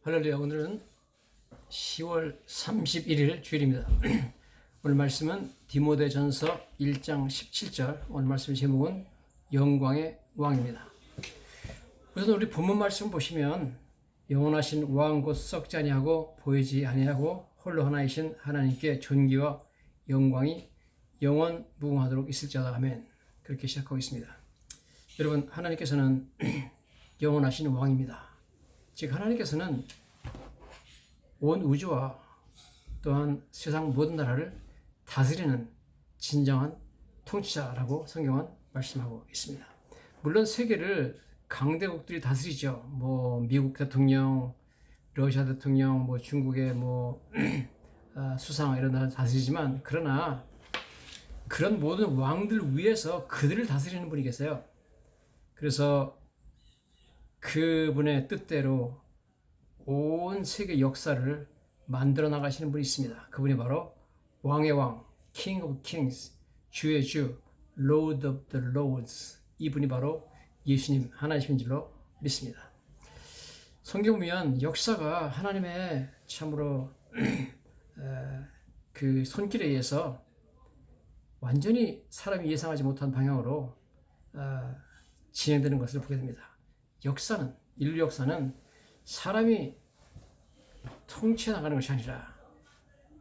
할렐루야. 오늘은 10월 31일 주일입니다. 오늘 말씀은 디모데전서 1장 17절. 오늘 말씀 제목은 영광의 왕입니다. 우선 우리 본문 말씀 보시면 영원하신 왕 곧 썩지 아니하고 보이지 아니하고 홀로 하나이신 하나님께 존귀와 영광이 영원 무궁하도록 있을지어다. 아멘. 그렇게 시작하고 있습니다. 여러분, 하나님께서는 영원하신 왕입니다. 즉 하나님께서는 온 우주와 또한 세상 모든 나라를 다스리는 진정한 통치자라고 성경은 말씀하고 있습니다. 물론 세계를 강대국들이 다스리죠. 미국 대통령, 러시아 대통령, 중국의 수상 이런 나라 다스리지만, 그러나 그런 모든 왕들 위에서 그들을 다스리는 분이 계세요. 그래서 그분의 뜻대로 온 세계 역사를 만들어 나가시는 분이 있습니다. 그분이 바로 왕의 왕, King of Kings, 주의 주, Lord of the Lords. 이분이 바로 예수님, 하나님이신 줄로 믿습니다. 성경 보면 역사가 하나님의 참으로 그 손길에 의해서 완전히 사람이 예상하지 못한 방향으로 진행되는 것을 보게 됩니다. 인류 역사는 사람이 통치해 나가는 것이 아니라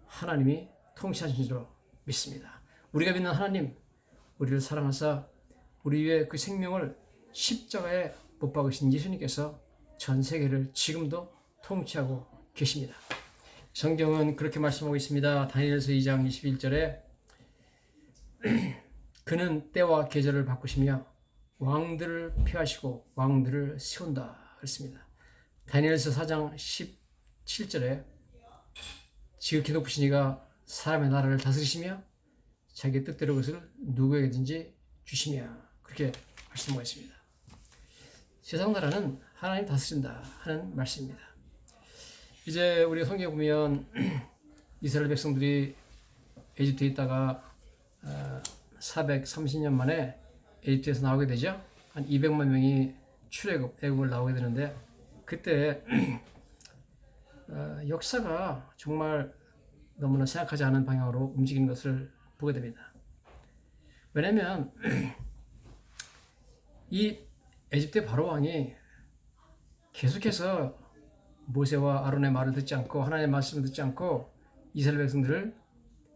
하나님이 통치하신 줄로 믿습니다. 우리가 믿는 하나님, 우리를 사랑하사 우리 위해 그 생명을 십자가에 못 박으신 예수님께서 전 세계를 지금도 통치하고 계십니다. 성경은 그렇게 말씀하고 있습니다. 다니엘서 2장 21절에 그는 때와 계절을 바꾸시며 왕들을 폐하시고 왕들을 세운다 그랬습니다. 다니엘서 4장 17절에 지극히 높으신 이가 사람의 나라를 다스리시며 자기 뜻대로 그것을 누구에게든지 주시며, 그렇게 말씀하고 있습니다. 세상 나라는 하나님 다스린다 하는 말씀입니다. 이제 우리 성경에 보면 이스라엘 백성들이 에집트에 있다가 430년 만에 에집트에서 나오게 되죠. 한 200만 명이 애굽을 나오게 되는데, 그때 역사가 정말 너무나 생각하지 않은 방향으로 움직이는 것을 보게 됩니다. 왜냐하면 이 에집트의 바로 왕이 계속해서 모세와 아론의 말을 듣지 않고 하나님의 말씀을 듣지 않고 이스라엘 백성들을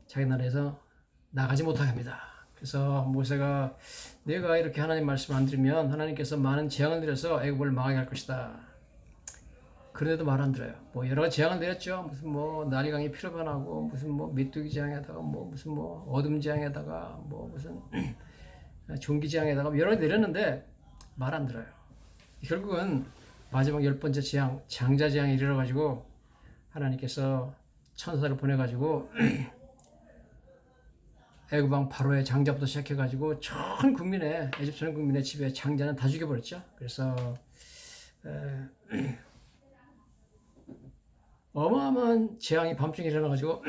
자기 나라에서 나가지 못하게 합니다. 그래서 모세가 내가 이렇게 하나님 말씀 안 들으면 하나님께서 많은 재앙을 내려서 애굽을 망하게 할 것이다. 그런데도 말 안 들어요. 여러 가지 재앙을 내렸죠. 무슨 나리강이 피로 변하고, 무슨 메뚜기 재앙에다가, 무슨 어둠 재앙에다가, 무슨 종기 재앙에다가 여러 가지 내렸는데 말 안 들어요. 결국은 마지막 10번째 재앙, 장자 재앙이 이르러가지고 하나님께서 천사를 보내가지고 애굽 왕 바로의 장자부터 시작해가지고 전 국민의, 에집트 전 국민의 집에 장자는 다 죽여버렸죠. 그래서 어마어마한 재앙이 밤중에 일어나가지고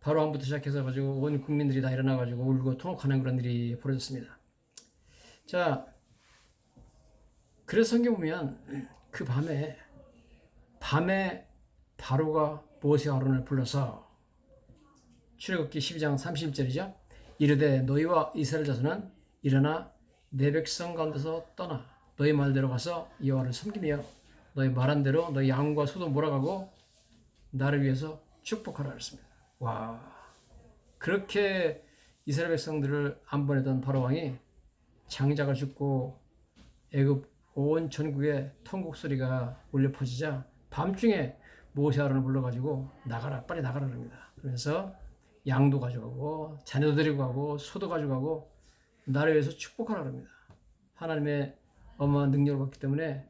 바로 왕부터 시작해서 가지고 온 국민들이 다 일어나가지고 울고 통곡하는 그런 일이 벌어졌습니다. 자, 그래서 성경 보면 그 밤에 바로가 모세와 아론을 불러서, 출애굽기 12장 30절이죠. 이르되 너희와 이스라엘 자손은 일어나 내 백성 가운데서 떠나 너희 말대로 가서 여호와를 섬기며 너희 말한 대로 너희 양과 소도 몰아가고 나를 위해서 축복하라 그랬습니다. 와, 그렇게 이스라엘 백성들을 안 보내던 바로 왕이 장자가 죽고 애굽 온 전국에 통곡 소리가 울려 퍼지자 밤중에 모세 아론을 불러가지고 나가라, 빨리 나가라 합니다. 그러면서 양도 가져가고 자녀도 데리고 가고 소도 가져가고 나를 위해서 축복하라 합니다. 하나님의 어마어마한 능력을 받기 때문에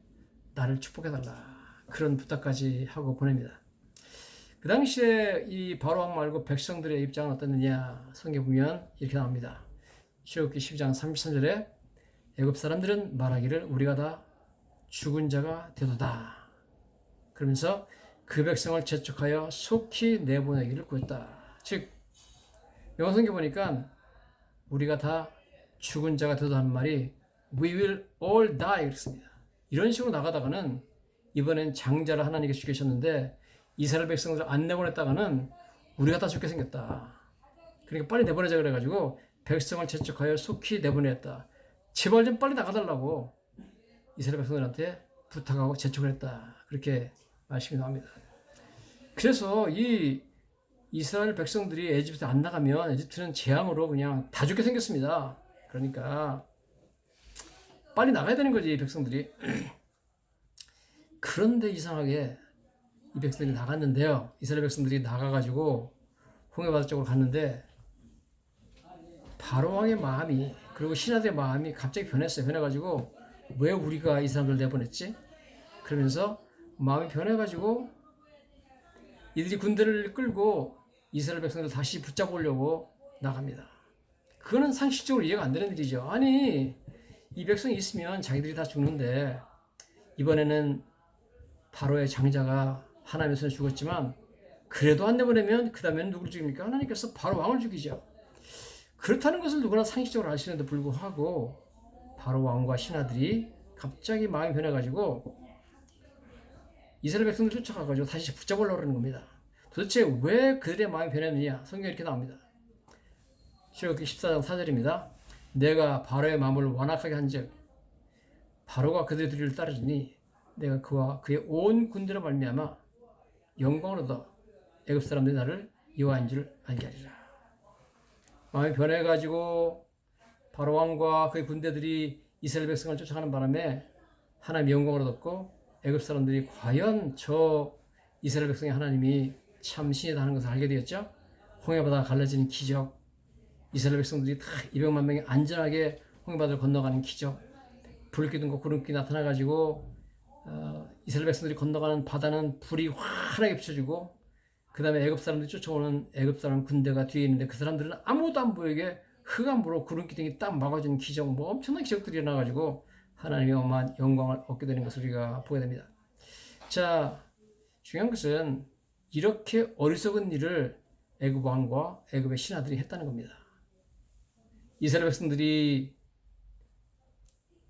나를 축복해달라, 그런 부탁까지 하고 보냅니다. 그 당시에 이 바로왕 말고 백성들의 입장은 어땠느냐, 성경 보면 이렇게 나옵니다. 출애굽기 12장 33절에 애굽 사람들은 말하기를 우리가 다 죽은 자가 되도다. 그러면서 그 백성을 재촉하여 속히 내보내기를 구했다. 즉 영어 성경 보니까 우리가 다 죽은 자가 되도다 하는 말이 We will all die 그랬습니다. 이런 식으로 나가다가는 이번엔 장자를 하나님께서 죽이셨는데 이스라엘 백성을 안 내보냈다가는 우리가 다 죽게 생겼다. 그러니까 빨리 내보내자 그래가지고 백성을 재촉하여 속히 내보냈다. 제발 좀 빨리 나가달라고 이스라엘 백성들한테 부탁하고 재촉을 했다. 그렇게 말씀이 나옵니다. 그래서 이 이스라엘 백성들이 에집트에 안 나가면 에집트는 재앙으로 그냥 다 죽게 생겼습니다. 그러니까 빨리 나가야 되는 거지, 백성들이. 그런데 이상하게 이 백성들이 나갔는데요. 이스라엘 백성들이 나가가지고 홍해바다 쪽으로 갔는데 바로 왕의 마음이, 그리고 신하들의 마음이 갑자기 변했어요. 변해가지고 왜 우리가 이 사람들 내보냈지? 그러면서 마음이 변해가지고 이들이 군대를 끌고 이스라엘 백성들 다시 붙잡으려고 나갑니다. 그거는 상식적으로 이해가 안 되는 일이죠. 아니, 이 백성이 있으면 자기들이 다 죽는데 이번에는 바로의 장자가 하나님의 손에 죽었지만 그래도 안 내보내면 그 다음에는 누구를 죽입니까? 하나님께서 바로 왕을 죽이죠. 그렇다는 것을 누구나 상식적으로 아시는데도 불구하고 바로 왕과 신하들이 갑자기 마음이 변해가지고 이스라엘 백성들 쫓아가가지고 다시 붙잡으려고 하는 겁니다. 도대체 왜 그들의 마음이 변했느냐? 성경에 이렇게 나옵니다. 출애굽기 14장 4절입니다. 내가 바로의 마음을 완악하게 한즉 바로가 그들의 뒤를 따르니 내가 그와 그의 온 군대로 말미암아 영광을 얻어 애굽 사람들이 나를 여호와인 줄 알게 하리라. 마음이 변해가지고 바로 왕과 그의 군대들이 이스라엘 백성을 쫓아가는 바람에 하나님의 영광을 얻었고 애굽 사람들이 과연 저 이스라엘 백성의 하나님이 참 신이다 하는 것을 알게 되었죠. 홍해바다가 갈라지는 기적, 이스라엘 백성들이 다 200만 명이 안전하게 홍해바다를 건너가는 기적, 불기둥과 구름기 나타나가지고 이스라엘 백성들이 건너가는 바다는 불이 환하게 비춰지고 그 다음에 애굽 사람들이 쫓아오는 애굽 사람 군대가 뒤에 있는데 그 사람들은 아무도 안 보이게 흑암으로 구름기둥이 딱 막아주는 기적, 뭐 엄청난 기적들이 일어나가지고 하나님의 어마한 영광을 얻게 되는 것을 우리가 보게 됩니다. 자, 중요한 것은 이렇게 어리석은 일을 애굽 왕과 애굽의 신하들이 했다는 겁니다. 이스라엘 백성들이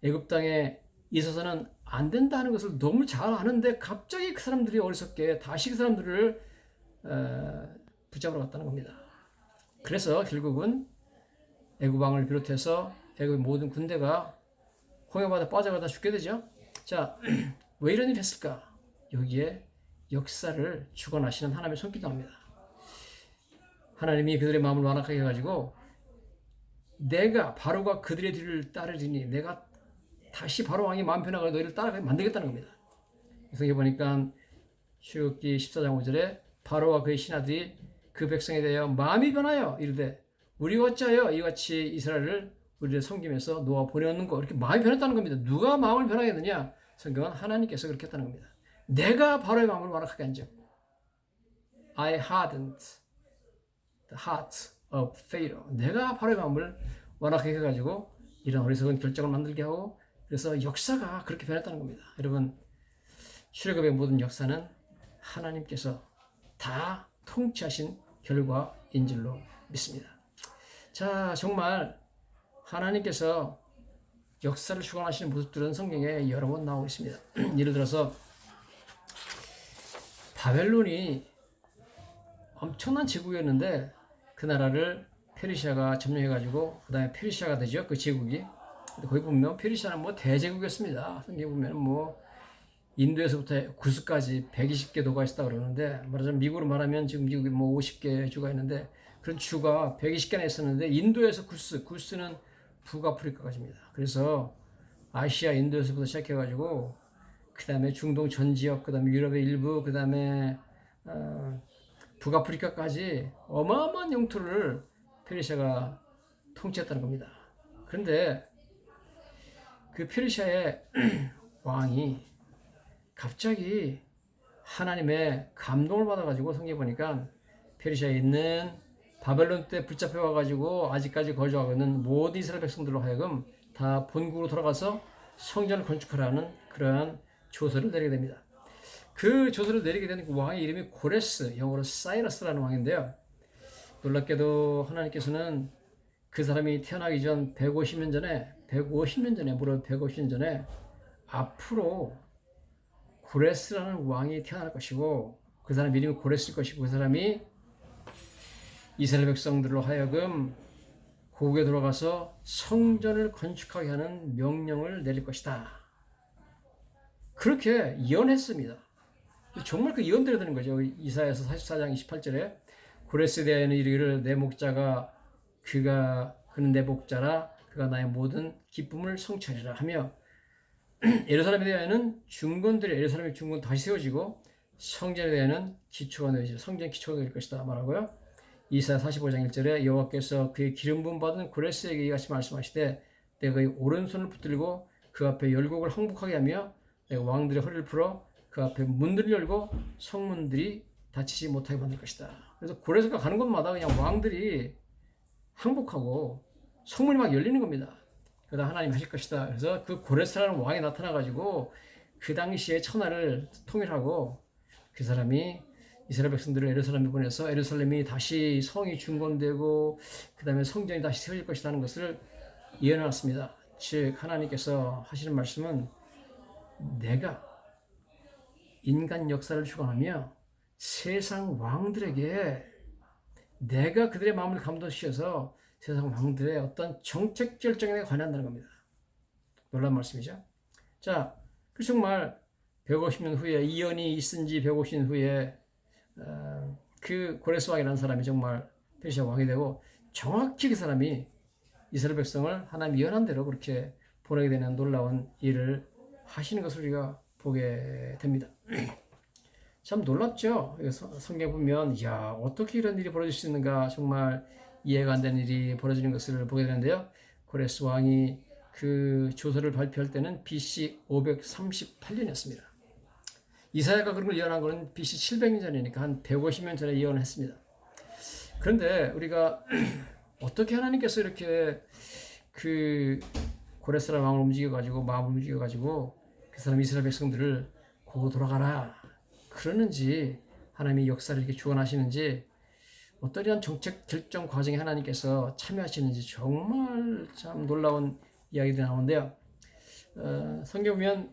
애굽 땅에 있어서는 안 된다는 것을 너무 잘 아는데 갑자기 그 사람들이 어리석게 다시 그 사람들을 붙잡으러 갔다는 겁니다. 그래서 결국은 애굽 왕을 비롯해서 애굽의 모든 군대가 홍해바다에 빠져가다 죽게 되죠. 자, 왜 이런 일을 했을까? 여기에 역사를 주관하시는 하나님의 손길이 나옵니다. 하나님이 그들의 마음을 완악하게 해가지고 내가 바로가 그들의 뒤를 따르리니 내가 다시 바로 왕이 마음 변화가 너희를 따라가게 만들겠다는 겁니다. 성경에 보니까 출애굽기 14장 5절에 바로와 그의 신하들이 그 백성에 대하여 마음이 변하여 이르되 우리가 어찌하여 이같이 이스라엘을 우리를 섬기면서 놓아 보내었는고, 이렇게 마음이 변했다는 겁니다. 누가 마음을 변하게 했느냐? 성경은 하나님께서 그렇게 했다는 겁니다. 내가 바로의 마음을 완악하게 한즉 I hardened the heart of Pharaoh. 내가 바로의 마음을 완악하게 해가지고 이런 어리석은 결정을 만들게 하고, 그래서 역사가 그렇게 변했다는 겁니다. 여러분, 출애굽의 모든 역사는 하나님께서 다 통치하신 결과인 줄로 믿습니다. 자, 정말 하나님께서 역사를 주관하시는 모습들은 성경에 여러 번 나오고 있습니다. 예를 들어서 바벨론이 엄청난 제국이었는데 그 나라를 페르시아가 점령해가지고 그 다음에 페르시아가 되죠. 그 제국이. 거기 보면 페르시아는 뭐 대제국이었습니다. 성경에 보면 뭐 인도에서부터 구스까지 120개 도가 있었다 그러는데, 말하자면 미국으로 말하면 지금 미국에 뭐 50개 주가 있는데 그런 주가 120개나 있었는데 인도에서 구스는 북아프리카까지입니다. 그래서 아시아 인도에서부터 시작해가지고 그 다음에 중동 전 지역, 그 다음에 유럽의 일부, 그 다음에 북아프리카까지 어마어마한 영토를 페르시아가 통치했다는 겁니다. 그런데 그 페르시아의 왕이 갑자기 하나님의 감동을 받아가지고 성경에 보니까 페르시아에 있는 바벨론 때 붙잡혀와가지고 아직까지 거주하고 있는 모든 이스라엘 백성들로 하여금 다 본국으로 돌아가서 성전을 건축하라는 그러한 조서를 내리게 됩니다. 그 조서를 내리게 되는 그 왕의 이름이 고레스, 영어로 사이러스라는 왕인데요. 놀랍게도 하나님께서는 그 사람이 태어나기 전 150년 전에 무려 150년 전에 앞으로 고레스라는 왕이 태어날 것이고 그 사람 이름이 고레스일 것이고 그 사람이 이스라엘 백성들로 하여금 고국에 들어가서 성전을 건축하게 하는 명령을 내릴 것이다. 그렇게 예언했습니다. 정말 그 예언대로 되는 거죠. 이사야서 44장 28절에 고레스에 대하여는 이르기를 내 목자가 그는 내 목자라 그가 나의 모든 기쁨을 성취하리라 하며 예루살렘에 대하여는 중건들이 예루살렘의 중건 다시 세워지고 성전에 대하여는 기초가 놓여지고 성전 기초가 될 것이다 말하고요. 이사야 45장 1절에 여호와께서 그의 기름 부음 받은 고레스에게 이같이 말씀하시되 내가 그의 오른손을 붙들고 그 앞에 열국을 항복하게 하며 내가 왕들의 허리를 풀어 그 앞에 문들을 열고 성문들이 닫히지 못하게 만들 것이다. 그래서 고레스가 가는 곳마다 그냥 왕들이 항복하고 성문이 막 열리는 겁니다. 그러다 하나님 하실 것이다. 그래서 그 고레스라는 왕이 나타나가지고 그 당시에 천하를 통일하고 그 사람이 이스라엘 백성들을 예루살렘에 보내서 예루살렘이 다시 성이 중건되고 그 다음에 성전이 다시 세워질 것이라는 것을 예언해놨습니다. 즉 하나님께서 하시는 말씀은 내가 인간 역사를 주관하며 세상 왕들에게 내가 그들의 마음을 감동시켜서 세상 왕들의 어떤 정책 결정에 관여한다는 겁니다. 놀라운 말씀이죠. 자, 그 정말 150년 후에 이연이 있은 지 150년 후에 그 고레스 왕이라는 사람이 정말 페르시아 왕이 되고 정확히 그 사람이 이스라엘 백성을 하나님 예언한 대로 그렇게 보내게 되는 놀라운 일을 하시는 것을 우리가 보게 됩니다. 참 놀랍죠? 성경 보면 야 어떻게 이런 일이 벌어질 수 있는가 정말 이해가 안 되는 일이 벌어지는 것을 보게 되는데요. 고레스 왕이 그 조서를 발표할 때는 BC 538년이었습니다. 이사야가 그런 걸 예언한 것은 BC 700년 전이니까 한 150년 전에 예언을 했습니다. 그런데 우리가 어떻게 하나님께서 이렇게 그 고레스라는 왕을 움직여가지고 마음을 움직여가지고 그 사람 이스라엘 백성들을 고고 돌아가라 그러는지 하나님이 역사를 이렇게 주관하시는지 어떤 이런 정책 결정 과정에 하나님께서 참여하시는지 정말 참 놀라운 이야기들이 나오는데요. 성경 보면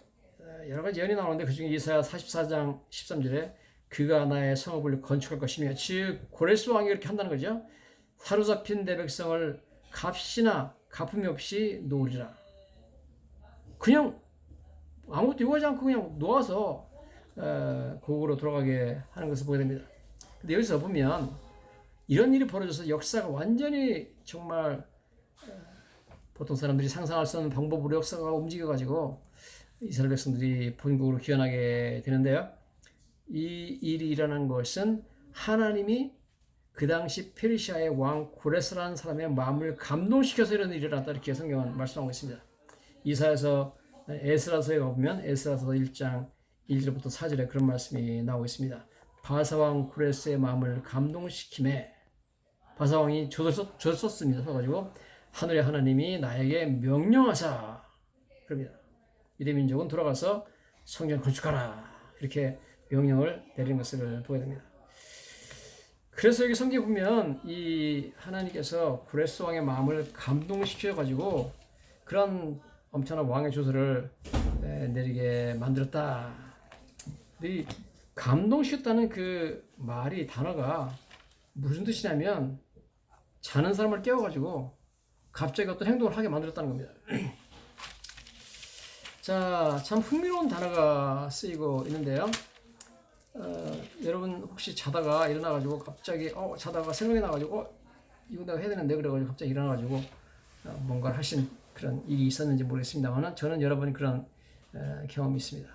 여러 가지 예언이 나오는데 그중에 이사야 44장 13절에 그가 나의 성읍을 건축할 것이며 즉 고레스 왕이 이렇게 한다는 거죠. 사로잡힌 내 백성을 값이나 갚음이 없이 놓으리라. 그냥 아무것도 요구하지 않고 그냥 놓아서 고국으로 돌아가게 하는 것을 보게 됩니다. 근데 여기서 보면 이런 일이 벌어져서 역사가 완전히 정말 보통 사람들이 상상할 수 없는 방법으로 역사가 움직여가지고 이스라엘 백성들이 본국으로 귀환하게 되는데요. 이 일이 일어난 것은 하나님이 그 당시 페르시아의 왕 고레스라는 사람의 마음을 감동시켜서 이런 일이 일어났다 이렇게 성경은 말씀하고 있습니다. 이사야서 에스라서에 가보면 에스라서 1장 1절부터 4절에 그런 말씀이 나오고 있습니다. 바사왕 고레스의 마음을 감동시킴에 바사왕이 조를 썼습니다. 써가지고 하늘의 하나님이 나에게 명령하사 그럽니다. 이대 민족은 돌아가서 성전 건축하라 이렇게 명령을 내리는 것을 보게 됩니다. 그래서 여기 성경에 보면 이 하나님께서 고레스 왕의 마음을 감동시켜 가지고 그런 엄청난 왕의 조서를 내리게 만들었다. 이 감동시켰다는 그 말이 단어가 무슨 뜻이냐면 자는 사람을 깨워가지고 갑자기 어떤 행동을 하게 만들었다는 겁니다. 자, 참 흥미로운 단어가 쓰이고 있는데요. 여러분 혹시 자다가 일어나가지고 갑자기 자다가 생각이 나가지고 이거 내가 해야 되는데 그래가지고 갑자기 일어나가지고 뭔가를 하신 그런 일이 있었는지 모르겠습니다만 저는 여러 번 그런 경험이 있습니다.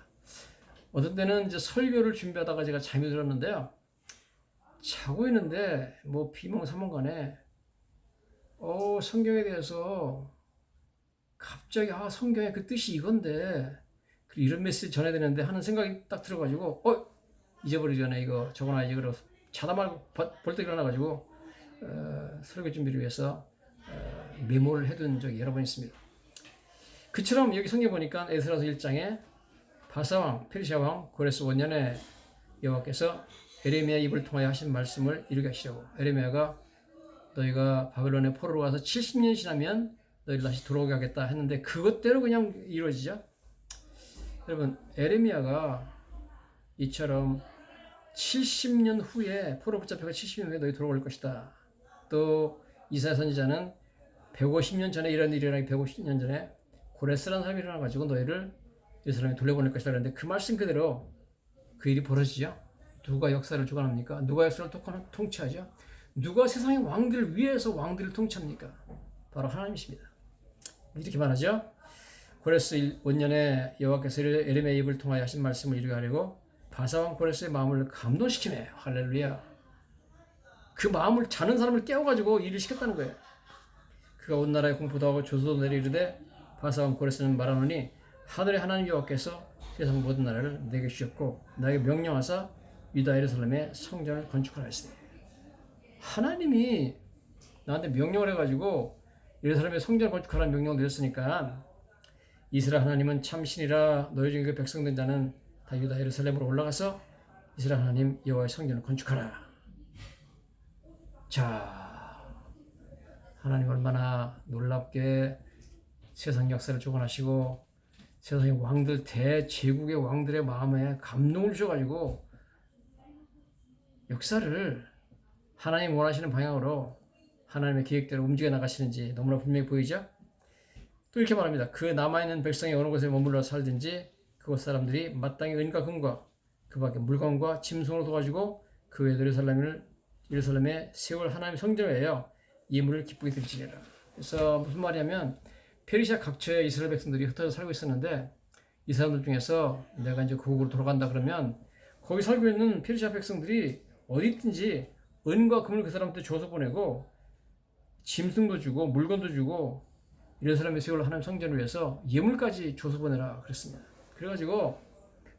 어떤 때는 이제 설교를 준비하다가 제가 잠이 들었는데요. 자고 있는데 뭐 비몽사몽간에 성경에 대해서 갑자기 성경의 그 뜻이 이건데 이런 메시지 전해야 되는데 하는 생각이 딱 들어가지고 잊어버리기 전에 이거 적어놔야지 그러고 자다 말고 벌떡 일어나가지고 설교 준비를 위해서 메모를 해둔 적이 여러 번 있습니다. 그처럼 여기 성경 보니까 에스라서 1장에 바사왕 페르시아 왕 고레스 원년에 여호와께서 에레미야 입을 통하여 하신 말씀을 이루게 하시려고 에레미야가 너희가 바벨론에 포로로 가서 70년이 지나면 너희를 다시 돌아오게 하겠다 했는데 그것대로 그냥 이루어지죠. 여러분 에레미야가 이처럼 70년 후에 포로 붙잡혀가 70년 후에 너희 돌아올 것이다. 또 이사야 선지자는 150년 전에 이런 일이 일어나기 150년 전에 고레스라는 사람이 일어나가지고 너희를 예루살렘에 돌려보낼 것이다 그랬는데 그 말씀 그대로 그 일이 벌어지죠. 누가 역사를 주관합니까? 누가 역사를 통치하죠? 누가 세상의 왕들 위에서 왕들을 통치합니까? 바로 하나님이십니다. 이렇게 말하죠. 고레스 원년에 여호와께서 에레미야의 입을 통하여 하신 말씀을 이루게 하려고 바사왕 고레스의 마음을 감동시키네. 할렐루야. 그 마음을 자는 사람을 깨워가지고 일을 시켰다는 거예요. 그가 온 나라에 공포도 하고 조소도 내리 이르되 바사왕 고레스는 말하노니 하늘의 하나님 여호와께서 세상 모든 나라를 내게 주셨고 나에게 명령하사 유다 예루살렘에 성전을 건축하라 했으니 하나님이 나한테 명령을 해가지고 예루살렘에 성전을 건축하라는 명령을 내렸으니까 이스라엘 하나님은 참신이라 너희 중에 그 백성된 자는 다 유다 예루살렘으로 올라가서 이스라엘 하나님 여호와의 성전을 건축하라. 자, 하나님 얼마나 놀랍게 세상 역사를 주관하시고 세상의 왕들 대제국의 왕들의 마음에 감동을 주셔가지고 역사를 하나님 원하시는 방향으로 하나님의 계획대로 움직여 나가시는지 너무나 분명히 보이죠? 또 이렇게 말합니다. 그 남아있는 백성이 어느 곳에 머물러 살든지 그곳 사람들이 마땅히 은과 금과 그 밖에 물건과 짐승으로 도와주고 그 외 예루살렘에 세울 하나님의 성전이에요. 이물을 기쁘게 드리지니라. 그래서 무슨 말이냐면 페르시아 각처에 이스라엘 백성들이 흩어져 살고 있었는데 이 사람들 중에서 내가 이제 고국으로 돌아간다 그러면 거기 살고 있는 페르시아 백성들이 어디 있든지 은과 금을 그 사람한테 줘서 보내고 짐승도 주고 물건도 주고 예루살렘에 세울 하나님 성전을 위해서 예물까지 줘서 보내라 그랬습니다. 그래가지고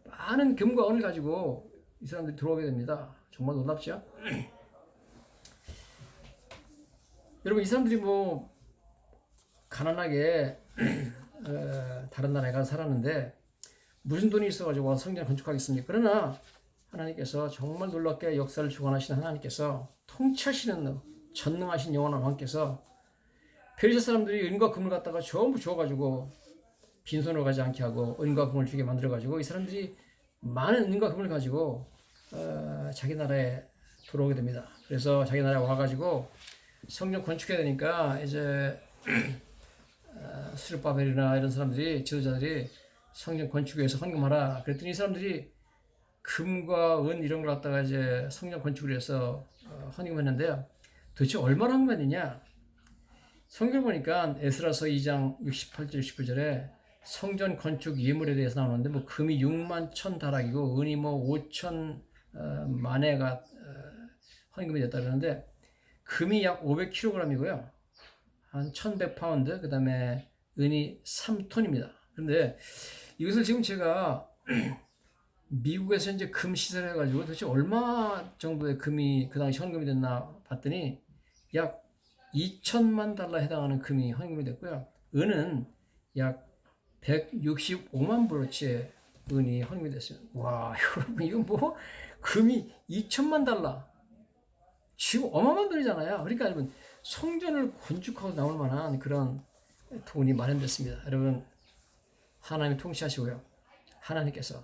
많은 금과 은을 가지고 이 사람들이 들어오게 됩니다. 정말 놀랍죠? 여러분 이 사람들이 뭐 가난하게 다른 나라에 가서 살았는데 무슨 돈이 있어가지고 와서 성전을 건축하겠습니까? 그러나 하나님께서 정말 놀랍게 역사를 주관하시는 하나님께서 통치하시는 전능하신 영원한 왕께서 페르시아 사람들이 은과 금을 갖다가 전부 주어가지고 빈손으로 가지 않게 하고 은과 금을 주게 만들어가지고 이 사람들이 많은 은과 금을 가지고 자기 나라에 들어오게 됩니다. 그래서 자기 나라에 와가지고 성전 건축해야 되니까 이제 스룹바벨이나 이런 사람들이 지도자들이 성전 건축 위해서 헌금하라. 그랬더니 이 사람들이 금과 은 이런 걸 갖다가 이제 성전 건축을 위해서 헌금했는데요. 도대체 얼마나 헌금했느냐? 성경 보니까 에스라서 2장 68절 19절에 성전 건축 예물에 대해서 나오는데 뭐 금이 6만 1천 다락이고 은이 뭐 5천 만회가 헌금이 됐다 그러는데 금이 약 500kg이고요. 한 1100파운드, 그 다음에 은이 3톤입니다. 그런데 이것을 지금 제가 미국에서 이제 금 시세를 해가지고 도대체 얼마 정도의 금이 그 당시 헌금이 됐나 봤더니 약 2천만 달러에 해당하는 금이 헌금이 됐고요. 은은 약 165만 브로치의 은이 헌금이 됐습니다. 와, 여러분 이거 뭐 금이 2천만 달러. 지금 어마어마한 돈이잖아요. 그러니까 여러분 성전을 건축하고 나올 만한 그런 돈이 마련됐습니다. 여러분 하나님이 통치하시고요. 하나님께서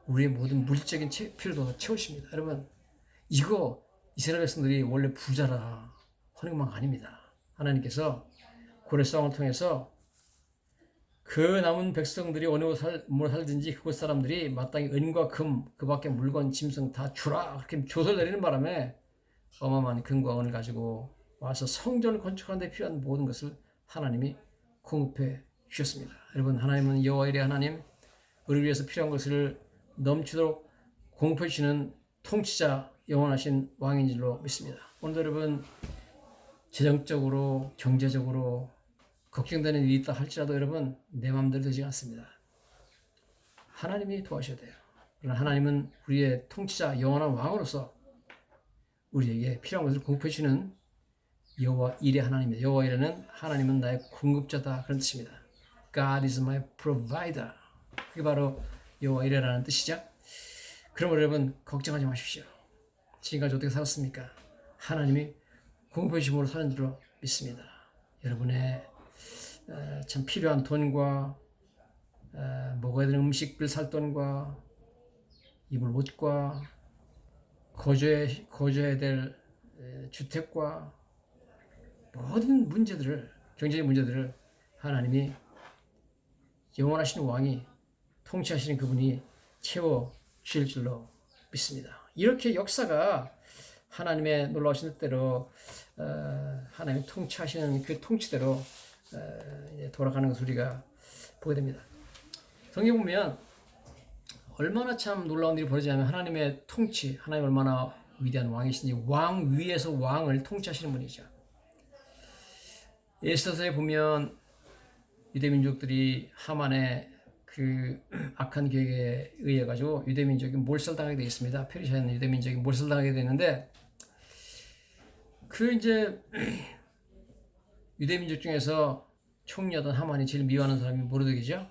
우리의 모든 물질적인 필요도 채우십니다. 여러분 이거 이스라엘 백성들이 원래 부자라 하는 것만 아닙니다. 하나님께서 고레스 왕을 통해서 그 남은 백성들이 어느 곳 살든지 그곳 사람들이 마땅히 은과 금, 그 밖에 물건, 짐승 다 주라 그렇게 조서를 내리는 바람에 어마어마한 금과 은을 가지고 와서 성전을 건축하는 데 필요한 모든 것을 하나님이 공급해 주셨습니다. 여러분 하나님은 여호와 이레 하나님, 우리를 위해서 필요한 것을 넘치도록 공급해 주시는 통치자 영원하신 왕인 줄로 믿습니다. 오늘도 여러분 재정적으로 경제적으로 걱정되는 일이 있다 할지라도 여러분 내 마음대로 되지 않습니다. 하나님이 도와셔야 돼요. 그러나 하나님은 우리의 통치자 영원한 왕으로서 우리에게 필요한 것을 공급해 주시는 여호와 이레 하나님입니다. 여호와 이레는 하나님은 나의 공급자다 그런 뜻입니다. God is my provider. 그게 바로 여호와 이레라는 뜻이죠. 그럼 여러분 걱정하지 마십시오. 지금까지 어떻게 살았습니까? 하나님이 공급해 주심으로 사는 줄로 믿습니다. 여러분의 참 필요한 돈과 먹어야 되는 음식을 살 돈과 입을 옷과 거주해야 될 주택과 모든 문제들을, 경제적 문제들을 하나님이 영원하신 왕이 통치하시는 그분이 채워 주실 줄로 믿습니다. 이렇게 역사가 하나님의 놀라우신 뜻대로 하나님이 통치하시는 그 통치대로 돌아가는 것을 우리가 보게 됩니다. 성경 보면 얼마나 참 놀라운 일이 벌어지냐면 하나님의 통치, 하나님 얼마나 위대한 왕이신지 왕 위에서 왕을 통치하시는 분이죠. 에스더서에 보면 유대민족들이 하만의 그 악한 계획에 의해 가지고 유대민족이 몰살당하게 되어 있습니다. 페르시아에 있는 유대민족이 몰살당하게 되는데 그 이제 유대민족 중에서 총리였던 하만이 제일 미워하는 사람이 모르드게죠.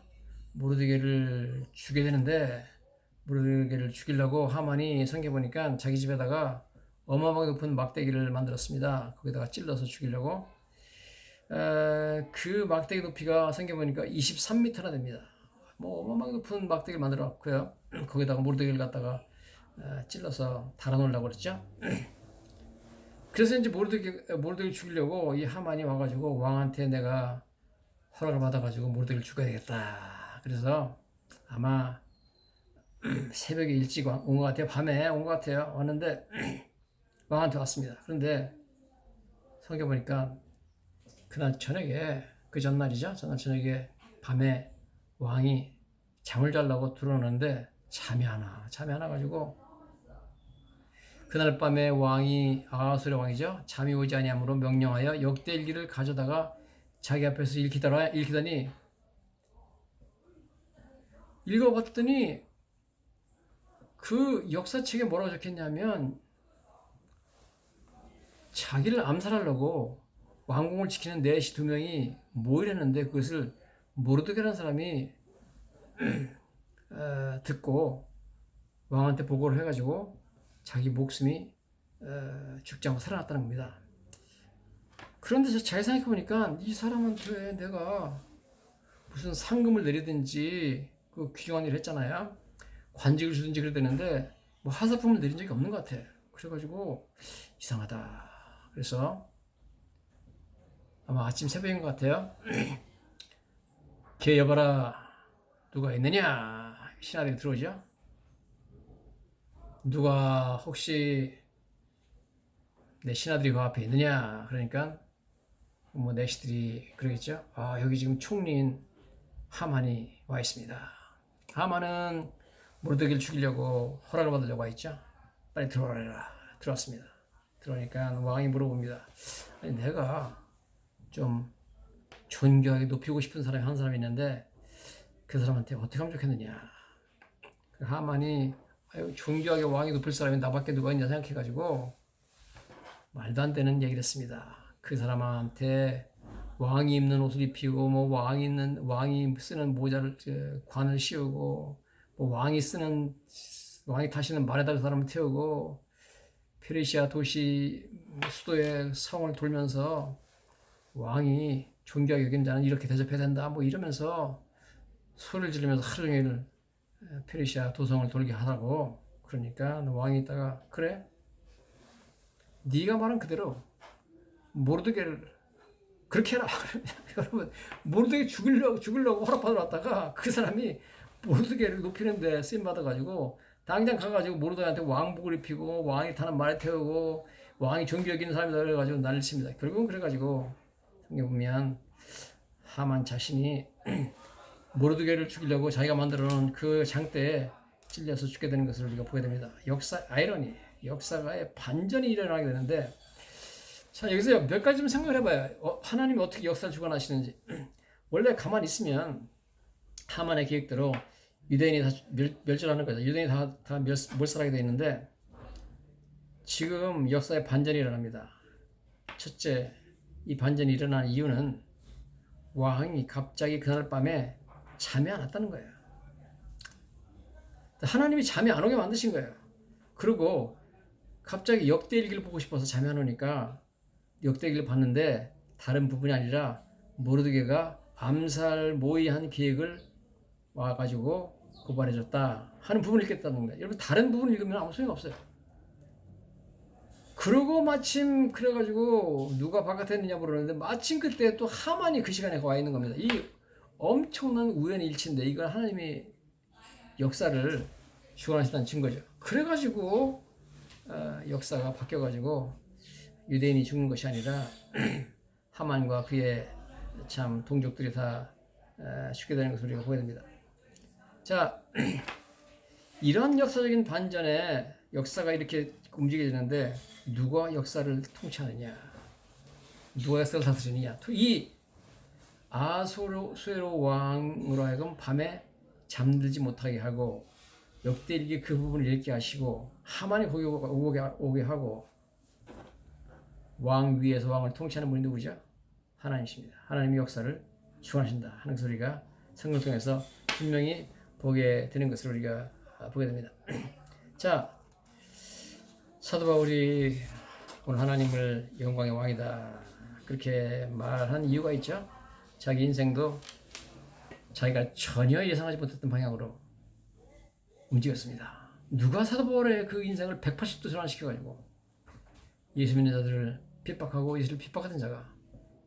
모르드게를 죽게 되는데 모르드게를 죽이려고 하만이 성경 보니까 자기 집에다가 어마어마하게 높은 막대기를 만들었습니다. 거기다가 찔러서 죽이려고. 그 막대기 높이가 성경 보니까 23m나 됩니다. 뭐 어마어마하게 높은 막대기를 만들어 놨고요. 거기다가 모르드게를 갖다가 찔러서 달아놓으려고 그랬죠. 그래서 이제 모르드게를 죽이려고 이 하만이 와가지고 왕한테 내가 허락을 받아가지고 모르드게를 죽여야 되겠다. 그래서 아마 새벽에 일찍 온 것 같아요. 밤에 온 것 같아요. 왔는데 왕한테 왔습니다. 그런데 성경 보니까 그날 저녁에, 그 전날이죠. 전날 저녁에 밤에 왕이 잠을 자려고 들어오는데 잠이 안 와 가지고 그날 밤에 왕이 아하수의 왕이죠. 잠이 오지 아니하므로 명령하여 역대일기를 가져다가 자기 앞에서 읽히더니 읽어봤더니 그 역사책에 뭐라고 적혔냐면 자기를 암살하려고 왕궁을 지키는 내시 2명이 모이려는데 그것을 모르드게라는 사람이 듣고 왕한테 보고를 해가지고 자기 목숨이 죽지 않고 살아났다는 겁니다. 그런데 잘 생각해보니까 이 사람한테 내가 무슨 상금을 내리든지 그 귀중한 일을 했잖아요. 관직을 주든지 그래야 되는데 뭐 하사품을 내린 적이 없는 것 같아. 그래가지고 이상하다. 그래서 아마 아침 새벽인 것 같아요. 개 여봐라 누가 있느냐 신하들이 들어오죠. 누가 혹시 내 신하들이 그 앞에 있느냐 그러니까 뭐 내시들이 그러겠죠. 아 여기 지금 총리인 하만이 와 있습니다. 하만은 모르드게를 죽이려고 허락을 받으려고 와 있죠. 빨리 들어오라. 들어왔습니다. 들어오니까 왕이 물어봅니다. 아니 내가 좀 존귀하게 높이고 싶은 사람이 한 사람이 있는데 그 사람한테 어떻게 하면 좋겠느냐. 그 하만이 아유 존귀하게 왕이 높일 사람이 나밖에 누가 있냐 생각해가지고 말도 안 되는 얘기를 했습니다. 그 사람한테 왕이 입는 옷을 입히고 뭐 왕이 쓰는 모자를 관을 씌우고 뭐 왕이 타시는 말에다 그 사람을 태우고 페르시아 도시 수도의 성을 돌면서 왕이 존귀하게 여긴 자는 이렇게 대접해야 된다 뭐 이러면서 소리를 지르면서 하루 종일 페르시아 도성을 돌게 하라고. 그러니까 왕이 있다가 그래 네가 말한 그대로 모르드게를 그렇게 해라. 여러분 모르드게 죽이려고 허락받으러 왔다가 그 사람이 모르드게를 높이는데 쓰임 받아가지고 당장 가가지고 모르드게한테 왕복을 입히고 왕이 타는 말에 태우고 왕이 존귀 여기는 사람이다 그래가지고 난리를 칩니다. 결국은 그래가지고 성경 보면 하만 자신이 모르드게를 죽이려고 자기가 만들어놓은 그 장대에 찔려서 죽게 되는 것을 우리가 보게 됩니다. 아이러니, 역사가의 반전이 일어나게 되는데, 자 여기서 몇 가지 좀 생각을 해봐요. 하나님이 어떻게 역사를 주관하시는지. 원래 가만히 있으면 하만의 계획대로 유대인이 다 멸절하는 거죠. 유대인이 다 몰살하게 되어 있는데 지금 역사의 반전이 일어납니다. 첫째, 이 반전이 일어난 이유는 왕이 갑자기 그날 밤에 잠이 안 왔다는 거예요. 하나님이 잠이 안 오게 만드신 거예요. 그리고 갑자기 역대일기를 보고 싶어서 잠이 안 오니까 역대일기를 봤는데 다른 부분이 아니라 모르드게가 암살 모의한 계획을 와가지고 고발해줬다 하는 부분을 읽겠다는 겁니다. 여러분 다른 부분을 읽으면 아무 소용이 없어요. 그러고 마침 그래가지고 누가 바깥에 있느냐 물었는데 마침 그때 또 하만이 그 시간에 와 있는 겁니다. 이 엄청난 우연의 일치인데 이건 하나님이 역사를 주관하시다는 증거죠. 그래가지고 역사가 바뀌어가지고 유대인이 죽는 것이 아니라 하만과 그의 참 동족들이 다 죽게 되는 것을 우리가 보게 됩니다. 자, 이런 역사적인 반전에 역사가 이렇게 움직여지는데 누가 역사를 통치하느냐, 누가 역사를 다스리느냐. 이 아수에로 왕으로 하여금 밤에 잠들지 못하게 하고 역대일기 그 부분을 읽게 하시고 하만이 거기 오게 하고 왕 위에서 왕을 통치하는 분이 누구죠? 하나님이십니다. 하나님이 역사를 주관하신다 하는 소리가 성경을 통해서 분명히 보게 되는 것을 우리가 보게 됩니다. 자, 사도 바울이 오늘 하나님을 영광의 왕이다 그렇게 말한 이유가 있죠. 자기 인생도 자기가 전혀 예상하지 못했던 방향으로 움직였습니다. 누가 사도 바울의 그 인생을 180도 전환시켜가지고 예수 믿는 자들을 핍박하고 예수를 핍박하던 자가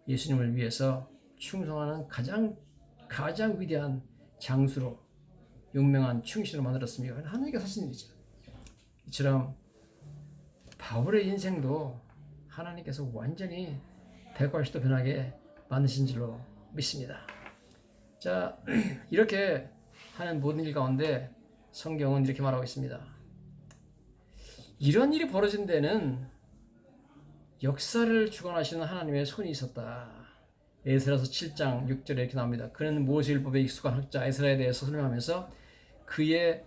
예수님을 위해서 충성하는 가장 위대한 장수로 용맹한 충신으로 만들었으며 하나님께 사신 일이죠. 이처럼 바울의 인생도 하나님께서 완전히 180도 변하게 만드신 줄로 믿습니다. 자, 이렇게 하는 모든 일 가운데 성경은 이렇게 말하고 있습니다. 이런 일이 벌어진 데는 역사를 주관하시는 하나님의 손이 있었다. 에스라서 7장 6절에 이렇게 나옵니다. 그는 모세율법에 익숙한 학자 에스라에 대해서 설명하면서 그의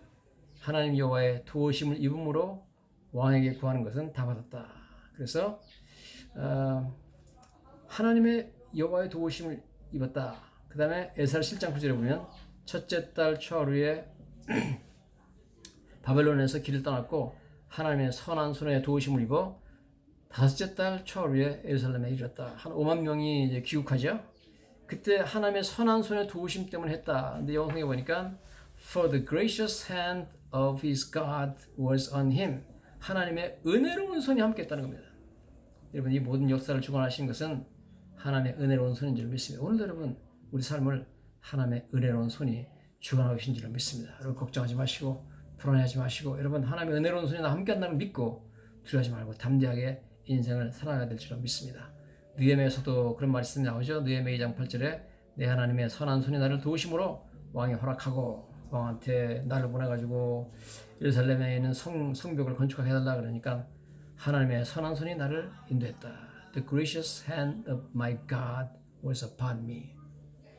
하나님 여호와의 도우심을 입음으로 왕에게 구하는 것은 다 받았다. 그래서 하나님의 여호와의 도우심을 입었다. 그 다음에 에스라 7장 9절에 보면 첫째 달 초하루에 바벨론에서 길을 떠났고 하나님의 선한 손에 도우심을 입어 다섯째 달 초하루에 예루살렘에 이르렀다. 한 5만 명이 이제 귀국하죠. 그때 하나님의 선한 손에 도우심 때문에 했다. 근데 영성에 보니까 For the gracious hand of his God was on him. 하나님의 은혜로운 손이 함께했다는 겁니다. 여러분 이 모든 역사를 주관하시는 것은 하나님의 은혜로운 손인 줄 믿습니다. 오늘도 여러분 우리 삶을 하나님의 은혜로운 손이 주관하고 계신 줄 믿습니다. 여러분 걱정하지 마시고 불안해하지 마시고 여러분 하나님의 은혜로운 손이 나 함께한다는 걸 믿고 두려워하지 말고 담대하게 인생을 살아가야 될 줄 믿습니다. 느헤미야에서도 그런 말씀이 나오죠. 느헤미야 2장 8절에 내 하나님의 선한 손이 나를 도우심으로 왕이 허락하고 왕한테 나를 보내가지고 예루살렘에 있는 성벽을 건축하게 해달라 그러니까 하나님의 선한 손이 나를 인도했다. The gracious hand of my God was upon me.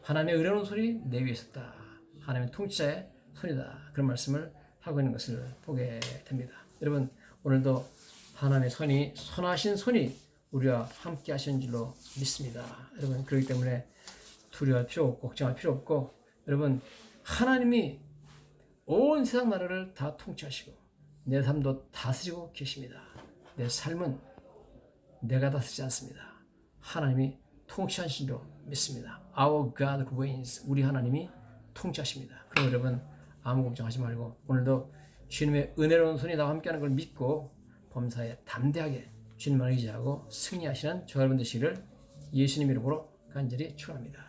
하나님의 의로운 손이 내 위에 있었다. 하나님의 통치자의 손이다. 그런 말씀을 하고 있는 것을 보게 됩니다. 여러분 오늘도 하나님의 손이 선하신 손이 우리와 함께 하시는 줄로 믿습니다. 여러분 그렇기 때문에 두려워할 필요 없고 걱정할 필요 없고 여러분 하나님이 온 세상 나라를 다 통치하시고 내 삶도 다스리고 계십니다. 내 삶은 내가 다스리지 않습니다. 하나님이 통치하신 줄로 믿습니다. Our God reigns. 우리 하나님이 통치하십니다. 그럼 여러분 아무 걱정하지 말고 오늘도 주님의 은혜로운 손이 나와 함께하는 걸 믿고 범사에 담대하게 주님을 의지하고 승리하시는 저와 여러분 되시기를 예수님 이름으로 간절히 축원합니다.